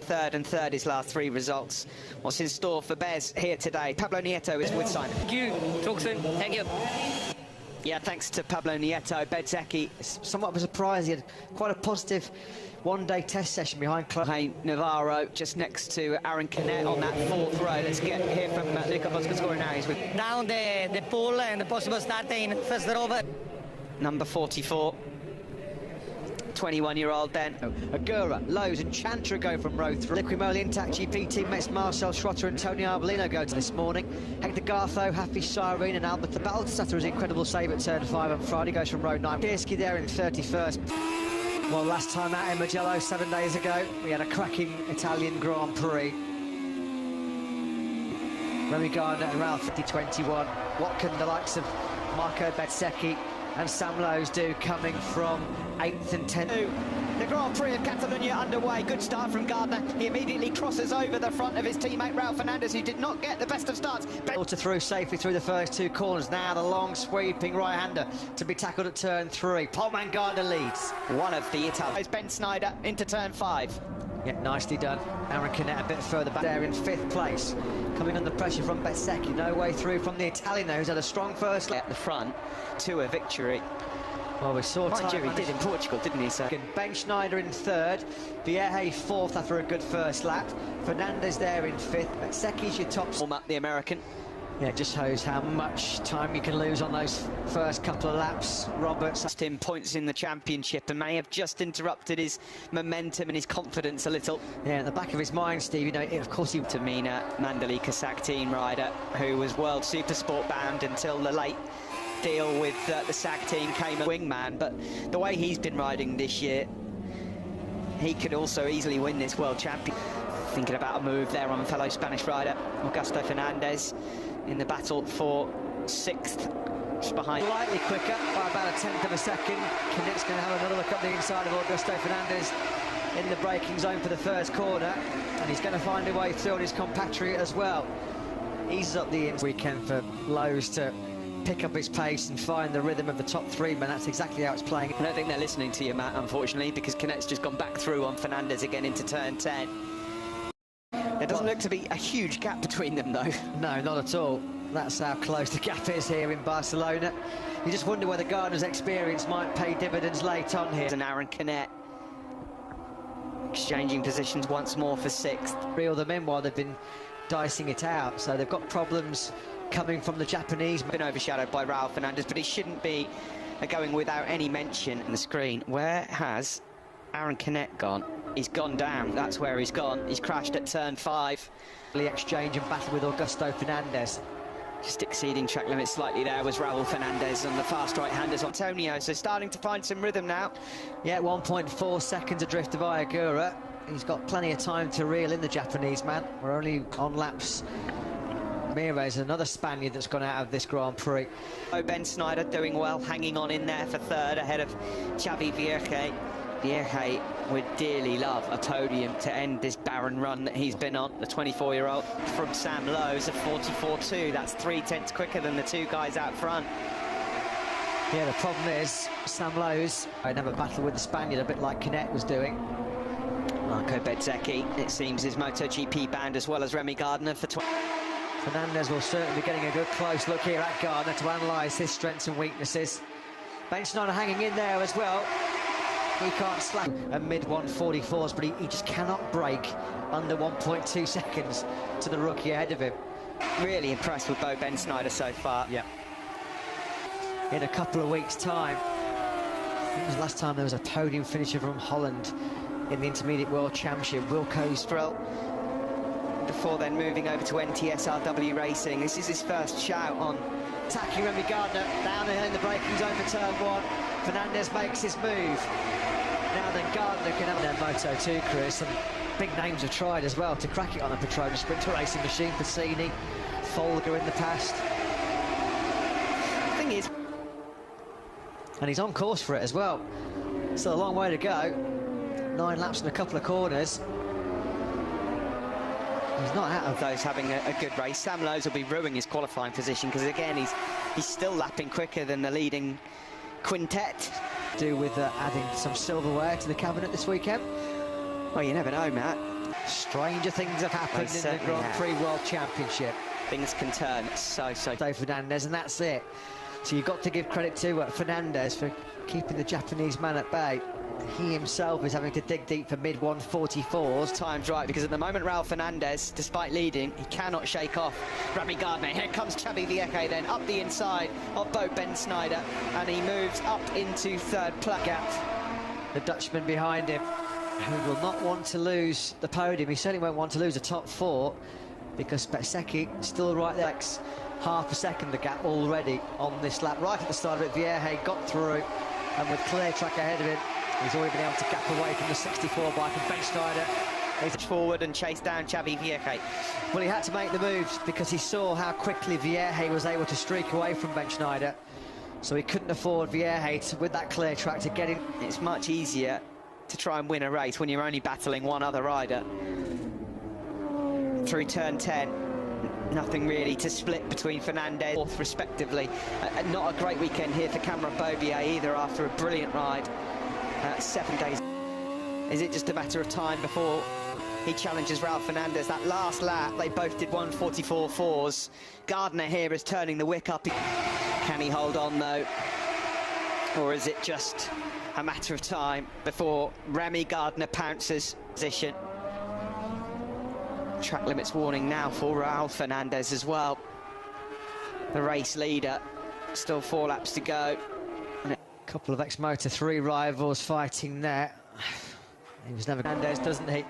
Third and third his last three results. What's in store for Bez here today? Pablo Nieto is with Simon. Thank you. Talk soon. Thank you. Yeah, thanks to Pablo Nieto. Bezzecchi, somewhat of a surprise. He had quite a positive one-day test session behind Navarro, just next to Aaron Canet on that fourth row. Let's hear from Luca Boscascore now. He's with down the pool and the possible start in first row. Number 44. 21-year-old then. Agura, Lowe's and Chantra go from row 3. Liquimoli Intact GP teammates Marcel Schrotter and Tony Arbolino go to this morning. Hector Gartho, Happy Cyrene and Albert the Balsator's incredible save at turn 5 on Friday goes from row 9. Pierski there in 31st. Well, last time out in Mugello 7 days ago, we had a cracking Italian Grand Prix. Remy Gardner and Ralph 50-21. What can the likes of Marco Bezzecchi and Sam Lowe's do coming from 8th and 10th? The Grand Prix of Catalonia underway. Good start from Gardner. He immediately crosses over the front of his teammate Ralph Fernandez, who did not get the best of starts. Water through safely through the first two corners. Now the long sweeping right-hander to be tackled at turn 3. Polman Gardner leads. One of the Italians. Ben Snyder into turn 5. Yeah, nicely done. Aaron Canet a bit further back there in 5th place. Coming under pressure from Bezzecchi. No way through from the Italian who's had a strong first lap. At the front to a victory. Well, we saw he did in Portugal, didn't he, sir? Ben Schneider in 3rd, Vierge 4th after a good first lap, Fernandez there in 5th, Bezzecchi's your top. Warm up the American. Yeah, it just shows how much time you can lose on those first couple of laps. Roberts lost him points in the championship and may have just interrupted his momentum and his confidence a little. Yeah, at the back of his mind, Steve, you know, of course he... Tamina, Mandalika SAC team rider, who was World Supersport bound until the late deal with the SAG team came a wingman, but the way he's been riding this year, he could also easily win this world champion. Thinking about a move there on fellow Spanish rider Augusto Fernandez in the battle for 6th, just behind. Slightly quicker by about a 10th of a second. Canet's going to have another look up the inside of Augusto Fernandez in the braking zone for the first corner, and he's going to find a way through on his compatriot as well. Eases up the weekend for Lowe's to pick up his pace and find the rhythm of the top 3 men. That's exactly how it's playing. I don't think they're listening to you, Matt, unfortunately, because Canet's just gone back through on Fernandez again into turn 10. There doesn't look to be a huge gap between them, though. No, not at all. That's how close the gap is here in Barcelona. You just wonder whether Gardner's experience might pay dividends late on here. And Aaron Canet exchanging positions once more for 6th. Reel them in while they've been dicing it out, so they've got problems coming from the Japanese. Been overshadowed by Ralph Fernandez, but he shouldn't be going without any mention on the screen. Where has Aaron Canet gone? He's gone down. That's where he's gone. He's crashed at turn 5. The exchange and battle with Augusto Fernandez. Just exceeding track limits slightly there was Raul Fernandez on the fast right-handers. Antonio, so starting to find some rhythm now. Yeah, 1.4 seconds adrift of Ayagura. He's got plenty of time to reel in the Japanese man. We're only on laps. Mires, another Spaniard that's gone out of this Grand Prix. Oh, Ben Snyder doing well, hanging on in there for 3rd ahead of Xavi Vierge. Vierge would dearly love a podium to end this barren run that he's been on. The 24-year-old from Sam Lowe's at 44.2. That's 3/10 quicker than the 2 guys out front. Yeah, the problem is Sam Lowe's I'd have a battle with the Spaniard, a bit like Canet was doing. Marco Bezzecchi, it seems, is MotoGP banned as well as Remy Gardner for 20. Fernandez will certainly be getting a good close look here at Gardner to analyse his strengths and weaknesses. Ben Schneider hanging in there as well. He can't slack at mid-144s, but he just cannot break under 1.2 seconds to the rookie ahead of him. Really impressed with Ben Snyder so far. Yeah. In a couple of weeks' time, when was the last time there was a podium finisher from Holland in the Intermediate World Championship? Wilco Stroll. Before then moving over to NTSRW Racing. This is his first shout on attacking Remy Gardner down in the braking zone for turn 1. Fernandez makes his move. Now then Gardner can have their Moto2 career. Some big names have tried as well to crack it on a Petronas Sprinter racing machine. Pesini, Folger in the past. The thing is, and he's on course for it as well. Still a long way to go. 9 laps and a couple of corners. He's not out of those having a good race. Sam Lowe's will be ruining his qualifying position because again he's still lapping quicker than the leading quintet. Do with adding some silverware to the cabinet this weekend? Well, you never know, Matt. Stranger things have happened in the Grand Prix World Championship. Things can turn so. Fernandez, and that's it. So you've got to give credit to Fernandez for keeping the Japanese man at bay. He himself is having to dig deep for mid-144s. Time's right, because at the moment Raul Fernandez, despite leading, he cannot shake off Remy Gardner. Here comes Xavi Vieque then, up the inside of Bo Ben Snyder, and he moves up into third place. The Dutchman behind him, who will not want to lose the podium. He certainly won't want to lose the top four, because Bezzecchi still right there. Half a second the gap already on this lap. Right at the start of it, Vieque got through, and with clear track ahead of him, he's already been able to gap away from the 64 bike of Ben Snyder. He's forward and chased down Xavi Vieque. Well, he had to make the moves because he saw how quickly Vieque was able to streak away from Ben Snyder. So he couldn't afford Vieque with that clear track to get in. It's much easier to try and win a race when you're only battling one other rider. Through turn 10, nothing really to split between Fernandez, fourth respectively. Not a great weekend here for Cameron Beaubier either, after a brilliant ride. 7 days. Is it just a matter of time before he challenges Raul Fernandez? That last lap, they both did 1:44.4s. Gardner here is turning the wick up. Can he hold on though? Or is it just a matter of time before Remy Gardner pounces position? Track limits warning now for Raul Fernandez as well. The race leader, still 4 laps to go. A couple of ex-Moto3 rivals fighting there. He was never Fernandez, doesn't he?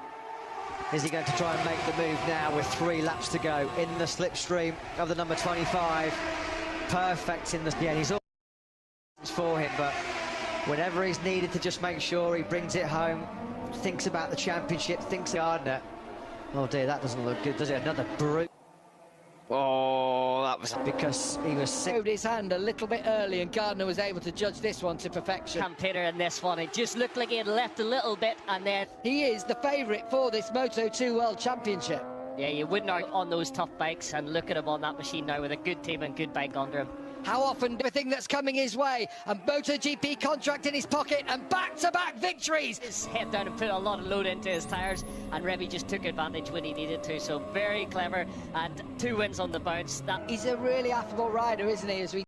Is he going to try and make the move now with 3 laps to go in the slipstream of the number 25? Perfect in the... Yeah, he's all for him, but whenever he's needed to just make sure he brings it home, thinks about the championship, thinks Gardner. Oh dear, that doesn't look good, does it? Another brute. Oh, that was... Because he was Moved his hand a little bit early, and Gardner was able to judge this one to perfection. Campaigner in this one, it just looked like he had left a little bit, and then He is the favourite for this Moto2 World Championship. yeah, you wouldn't argue on those tough bikes, and look at him on that machine now with a good team and good bike under him. How often everything that's coming his way, and MotoGP contract in his pocket, and back-to-back victories. His head down and put a lot of load into his tyres, and Remy just took advantage when he needed to, so very clever, and 2 wins on the bounce. He's a really affable rider, isn't he, as we